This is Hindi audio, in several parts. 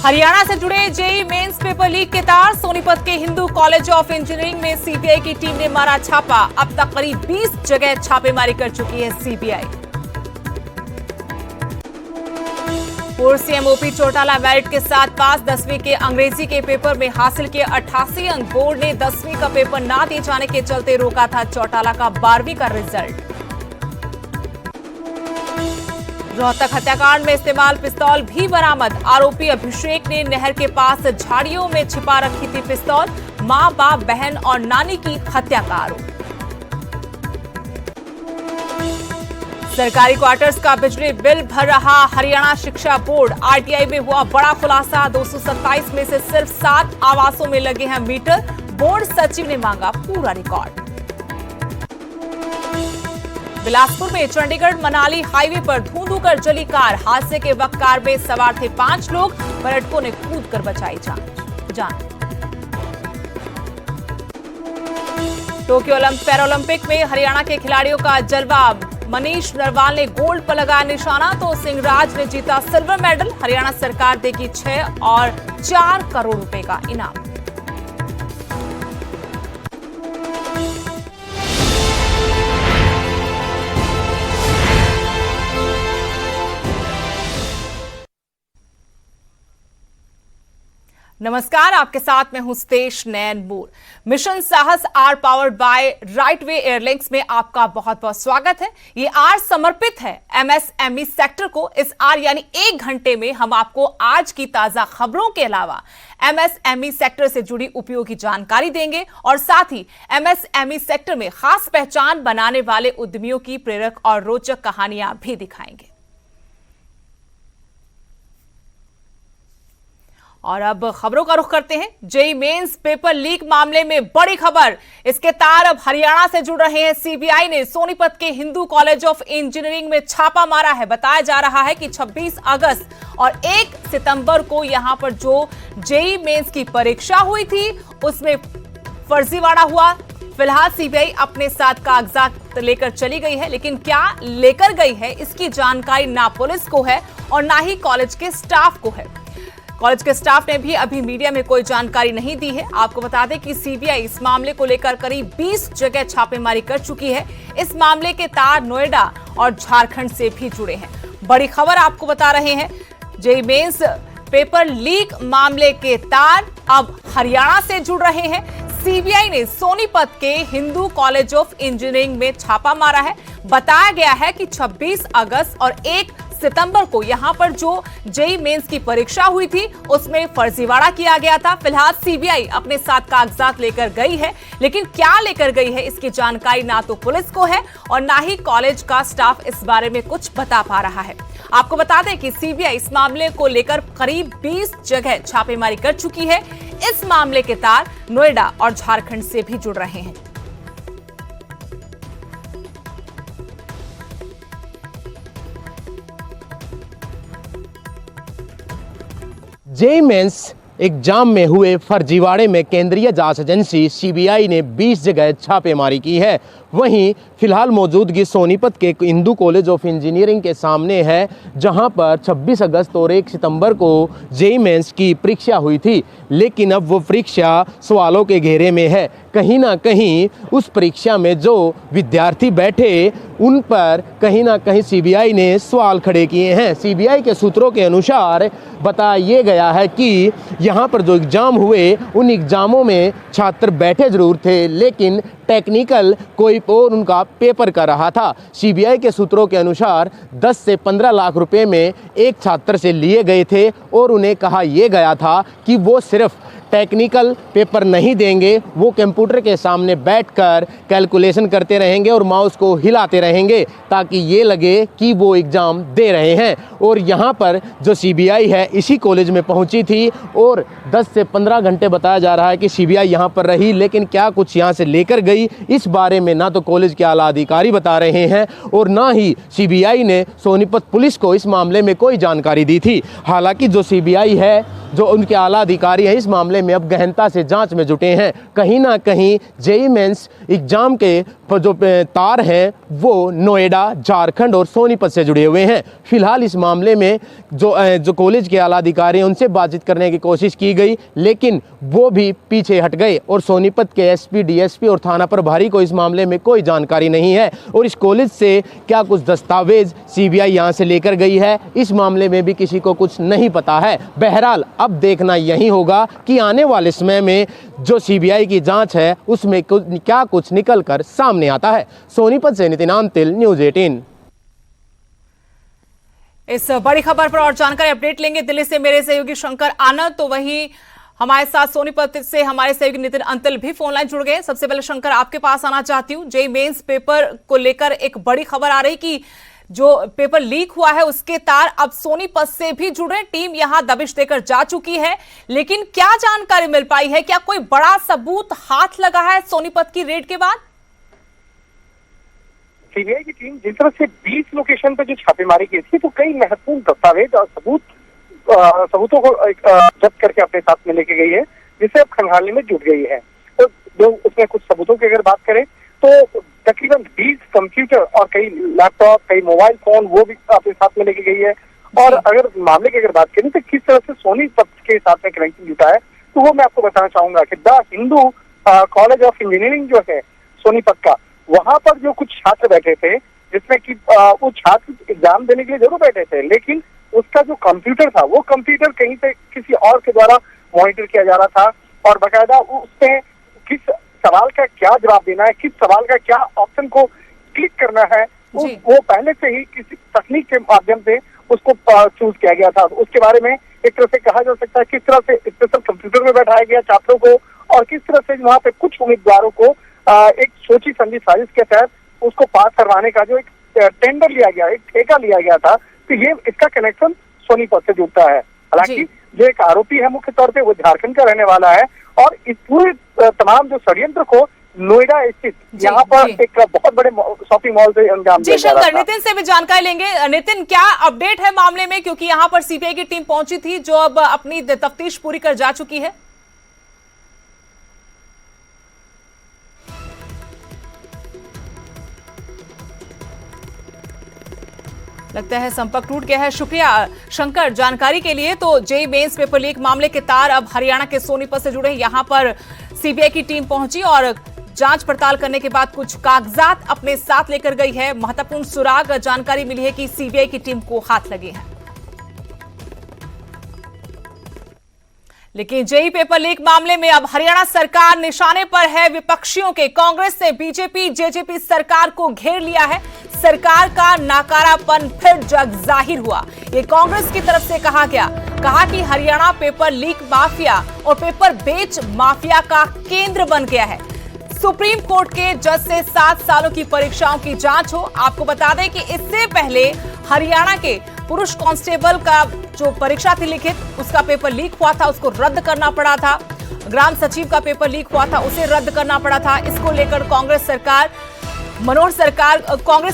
हरियाणा से जुड़े जेईई मेंस पेपर लीक के तार। सोनीपत के हिंदू कॉलेज ऑफ इंजीनियरिंग में सीबीआई की टीम ने मारा छापा। अब तक करीब 20 जगह छापेमारी कर चुकी है सीबीआई। पूर्व सीएम ओपी चौटाला मेरिट के साथ पास। 10वीं के अंग्रेजी के पेपर में हासिल किए 88 अंक। बोर्ड ने 10वीं का पेपर ना दिए जाने के चलते रोका था चौटाला का 12वीं का रिजल्ट। रोहतक हत्याकांड में इस्तेमाल पिस्तौल भी बरामद। आरोपी अभिषेक ने नहर के पास झाड़ियों में छिपा रखी थी पिस्तौल। मां, बाप, बहन और नानी की हत्या का आरोप। सरकारी क्वार्टर्स का बिजली बिल भर रहा हरियाणा शिक्षा बोर्ड। आरटीआई में हुआ बड़ा खुलासा। 227 में से सिर्फ 7 आवासों में लगे हैं मीटर। बोर्ड सचिव ने मांगा पूरा रिकॉर्ड। बिलासपुर में चंडीगढ़ मनाली हाईवे पर धूं-धूं कर जली कार। हादसे के वक्त कार में सवार थे 5 लोग। पर्यटकों ने कूदकर बचाई जान। टोक्यो पैरालंपिक में हरियाणा के खिलाड़ियों का जलवा। मनीष नरवाल ने गोल्ड पर लगाया निशाना तो सिंहराज ने जीता सिल्वर मेडल। हरियाणा सरकार देगी 6 और 4 करोड़ रुपए का इनाम। नमस्कार, आपके साथ मैं हूं Stesh Nainpur. Mission Saahas R powered by right way airlines में आपका बहुत बहुत स्वागत है। ये आर समर्पित है एमएसएमई सेक्टर को। इस आर यानी 1 घंटे में हम आपको आज की ताजा खबरों के अलावा एमएसएमई सेक्टर से जुड़ी उपयोगी जानकारी देंगे और साथ ही एमएसएमई सेक्टर में खास पहचान बनाने वाले उद्यमियों की प्रेरक और रोचक कहानियां भी दिखाएंगे। और अब खबरों का रुख करते हैं। जेईई मेंस पेपर लीक मामले में बड़ी खबर। इसके तार अब हरियाणा से जुड़ रहे हैं। सीबीआई ने सोनीपत के हिंदू कॉलेज ऑफ इंजीनियरिंग में छापा मारा है। बताया जा रहा है कि 26 अगस्त और 1 सितंबर को यहां पर जो जेईई मेंस की परीक्षा हुई थी उसमें फर्जीवाड़ा हुआ। फिलहाल सीबीआई अपने साथ कागजात लेकर चली गई है, लेकिन क्या लेकर गई है इसकी जानकारी ना पुलिस को है और ना ही कॉलेज के स्टाफ को है। कॉलेज के स्टाफ ने भी अभी मीडिया में कोई जानकारी नहीं दी है। आपको बता दें कि सीबीआई इस मामले को लेकर करीब 20 जगह छापेमारी कर चुकी है। इस मामले के तार नोएडा और झारखंड से भी जुड़े हैं। बड़ी खबर आपको बता रहे हैं। जेईई मेंस पेपर लीक मामले के तार अब हरियाणा से जुड़ रहे हैं। सीबीआई ने सोनीपत के हिंदू कॉलेज ऑफ इंजीनियरिंग में छापा मारा है। बताया गया है कि 26 अगस्त और 1 सितंबर को यहां पर जो जेईई मेंस की परीक्षा हुई थी उसमें फर्जीवाड़ा किया गया था। फिलहाल सीबीआई अपने साथ कागजात लेकर गई है, लेकिन क्या लेकर गई है इसकी जानकारी ना तो पुलिस को है और ना ही कॉलेज का स्टाफ इस बारे में कुछ बता पा रहा है। आपको बता दें कि सीबीआई इस मामले को लेकर करीब 20 जगह छापेमारी कर चुकी है। इस मामले के तार नोएडा और झारखंड से भी जुड़ रहे हैं। जेईई मेंस एग्जाम में हुए फर्जीवाड़े में केंद्रीय जांच एजेंसी सीबीआई ने 20 जगह छापेमारी की है। वहीं फिलहाल मौजूदगी सोनीपत के हिंदू कॉलेज ऑफ इंजीनियरिंग के सामने है, जहां पर 26 अगस्त और 1 सितंबर को जेईई मेंस की परीक्षा हुई थी। लेकिन अब वो परीक्षा सवालों के घेरे में है। कहीं ना कहीं उस परीक्षा में जो विद्यार्थी बैठे उन पर कहीं ना कहीं सीबीआई ने सवाल खड़े किए हैं। सीबीआई के सूत्रों के अनुसार बताया गया है कि यहाँ पर जो एग्ज़ाम हुए उन एग्ज़ामों में छात्र बैठे ज़रूर थे, लेकिन टेक्निकल कोई और उनका पेपर कर रहा था। सीबीआई के सूत्रों के अनुसार 10 से 15 लाख रुपए में एक छात्र से लिए गए थे और उन्हें कहा यह गया था कि वो सिर्फ टेक्निकल पेपर नहीं देंगे, वो कंप्यूटर के सामने बैठकर कैलकुलेशन करते रहेंगे और माउस को हिलाते रहेंगे ताकि ये लगे कि वो एग्ज़ाम दे रहे हैं। और यहाँ पर जो सीबीआई है इसी कॉलेज में पहुँची थी और 10 से 15 घंटे बताया जा रहा है कि सीबीआई यहाँ पर रही, लेकिन क्या कुछ यहाँ से लेकर गई इस बारे में ना तो कॉलेज के आला अधिकारी बता रहे हैं और ना ही सीबीआई ने सोनीपत पुलिस को इस मामले में कोई जानकारी दी थी। हालांकि जो सीबीआई है जो उनके आला अधिकारी हैं इस मामले में अब गहनता से जांच में जुटे हैं। कहीं ना कहीं जेईई मेंस एग्जाम के जो तार हैं वो नोएडा, झारखंड और सोनीपत से जुड़े हुए हैं। फिलहाल इस मामले में जो कॉलेज के आला अधिकारी हैं उनसे बातचीत करने की कोशिश की गई, लेकिन वो भी पीछे हट गए और सोनीपत के एसपी, डीएसपी और थाना प्रभारी को इस मामले में कोई जानकारी नहीं है। और इस कॉलेज से क्या कुछ दस्तावेज सीबीआई यहां से लेकर गई है, इस मामले में भी किसी को कुछ नहीं पता है। बहरहाल अब देखना यही होगा कि आने वाले समय में जो सीबीआई की जांच है उसमें क्या कुछ निकलकर सामने आता है। सोनीपत से नितिन आंतिल, न्यूज़ 18। इस बड़ी खबर पर और जानकारी अपडेट लेंगे दिल्ली से मेरे सहयोगी शंकर आनंद, तो वहीं हमारे साथ सोनीपत से हमारे सहयोगी नितिन अंतिल भी फोन लाइन जुड़ गए। सबसे पहले शंकर, आपके पास आना चाहती हूँ। जेईई मेंस पेपर को लेकर एक बड़ी खबर आ रही कि जो पेपर लीक हुआ है उसके तार अब सोनीपत से भी जुड़े। टीम यहां दबिश देकर जा चुकी है, लेकिन क्या जानकारी मिल पाई है? क्या कोई बड़ा सबूत हाथ लगा है सोनीपत की रेड के बाद? सीबीआई की टीम जिस तरह से 20 लोकेशन पर जो छापेमारी की थी, तो कई महत्वपूर्ण दस्तावेज और सबूतों को जब्त करके अपने साथ में लेके गई है, जिसे अब खंगालने में जुट गई है। तो जो उसमें कुछ सबूतों की अगर बात करें तो तकरीबन 20 कंप्यूटर और कई लैपटॉप, कई मोबाइल फोन वो भी अपने साथ में लेके गई है। और अगर मामले की अगर बात करें तो किस तरह से सोनीपत के साथ में कनेक्शन जुटा है, तो वो मैं आपको बताना चाहूंगा कि the Hindu college of engineering जो है सोनीपत का, वहां पर जो कुछ छात्र बैठे थे, जिसमें कि वो छात्र एग्जाम देने के लिए जरूर बैठे थे, लेकिन उसका जो कंप्यूटर था वो कंप्यूटर कहीं से किसी और के द्वारा मॉनिटर किया जा रहा था। और बाकायदा उसमें किस सवाल का क्या जवाब देना है, किस सवाल का क्या ऑप्शन को क्लिक करना है, वो पहले से ही किसी तकनीक के माध्यम से उसको चूज किया गया था। उसके बारे में एक तरह से कहा जा सकता है किस तरह से स्पेशल कंप्यूटर में बैठाया गया छात्रों को, और किस तरह से वहाँ पे कुछ उम्मीदवारों को एक सोची समझी साजिश के तहत उसको पास करवाने का जो एक टेंडर लिया गया, एक ठेका लिया गया था, तो ये इसका कनेक्शन सोनीपत से जुड़ता है। हालांकि जो एक आरोपी है मुख्य तौर पे वो झारखंड का रहने वाला है, और इस पूरे तमाम जो षड्यंत्र को नोएडा स्थित यहाँ पर एक बहुत बड़े शॉपिंग मॉल से अंजाम दिया जा रहा था। नितिन से भी जानकारी लेंगे। नितिन, क्या अपडेट है मामले में, क्योंकि यहाँ पर सीबीआई की टीम पहुंची थी जो अब अपनी तफ्तीश पूरी कर जा चुकी है? लगता है संपर्क टूट गया है। शुक्रिया शंकर जानकारी के लिए। तो जेईई मेंस पेपर लीक मामले के तार अब हरियाणा के सोनीपत से जुड़े। यहां पर सीबीआई की टीम पहुंची और जांच पड़ताल करने के बाद कुछ कागजात अपने साथ लेकर गई है। महत्वपूर्ण सुराग जानकारी मिली है कि सीबीआई की टीम को हाथ लगे हैं। लेकिन जेईई पेपर लीक मामले में अब हरियाणा सरकार निशाने पर है विपक्षियों के। कांग्रेस ने बीजेपी जेजेपी सरकार को घेर लिया है। सरकार का नाकारापन फिर जग जाहिर हुआ। ये कांग्रेस की तरफ से कहा कि हरियाणा पेपर लीक माफिया और पेपर बेच माफिया का केंद्र बन गया है। सुप्रीम कोर्ट के जज से 7 सालों की परीक्षाओं की जांच हो। आपको बता दें कि इससे पहले हरियाणा के पुरुष कांस्टेबल का जो परीक्षा थी लिखित, उसका पेपर लीक हुआ था, उसको रद्द करना पड़ा था। ग्राम सचिव का पेपर लीक हुआ था, उसे रद्द करना पड़ा था। इसको लेकर कांग्रेस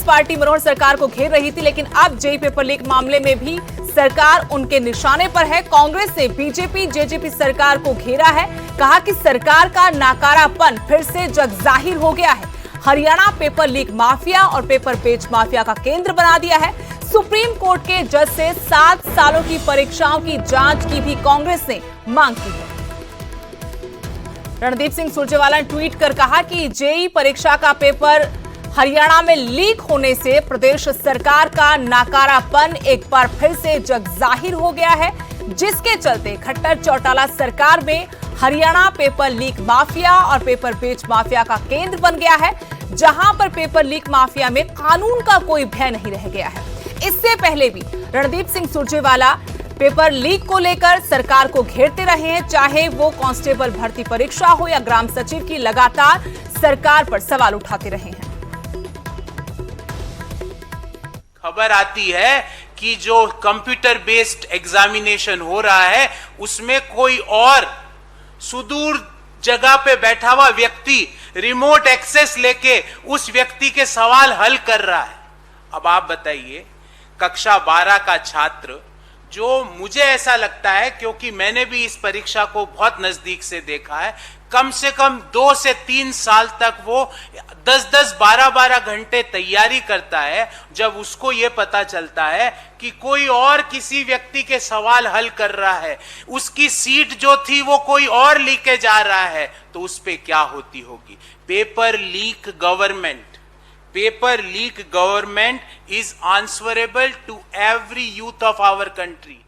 पार्टी मनोहर सरकार को घेर रही थी। लेकिन अब जेईई पेपर लीक मामले में भी सरकार उनके निशाने पर है। कांग्रेस ने बीजेपी जेजेपी सरकार को घेरा है। कहा कि सरकार का नाकारापन फिर से जग जाहिर हो गया है। हरियाणा पेपर लीक माफिया और पेपर बेच माफिया का केंद्र बना दिया है। सुप्रीम कोर्ट के जज से 7 सालों की परीक्षाओं की जांच की भी कांग्रेस ने मांग की है। रणदीप सिंह सुरजेवाला ने ट्वीट कर कहा कि जेईई परीक्षा का पेपर हरियाणा में लीक होने से प्रदेश सरकार का नाकारापन एक बार फिर से जग जाहिर हो गया है, जिसके चलते खट्टर चौटाला सरकार में हरियाणा पेपर लीक माफिया और पेपर बेच माफिया का केंद्र बन गया है, जहां पर पेपर लीक माफिया में कानून का कोई भय नहीं रह गया है। इससे पहले भी रणदीप सिंह सुरजेवाला पेपर लीक को लेकर सरकार को घेरते रहे हैं, चाहे वो कांस्टेबल भर्ती परीक्षा हो या ग्राम सचिव की, लगातार सरकार पर सवाल उठाते रहे हैं। खबर आती है कि जो कंप्यूटर बेस्ड एग्जामिनेशन हो रहा है उसमें कोई और सुदूर जगह पे बैठा हुआ व्यक्ति रिमोट एक्सेस लेके उस व्यक्ति के सवाल हल कर रहा है। अब आप बताइए, कक्षा 12 का छात्र जो मुझे ऐसा लगता है, क्योंकि मैंने भी इस परीक्षा को बहुत नजदीक से देखा है, कम से कम 2 से 3 साल तक वो 10-10, 12-12 घंटे तैयारी करता है। जब उसको ये पता चलता है कि कोई और किसी व्यक्ति के सवाल हल कर रहा है, उसकी सीट जो थी वो कोई और लेके जा रहा है, तो उस पे क्या होती होगी। Paper leak government is answerable to every youth of our country.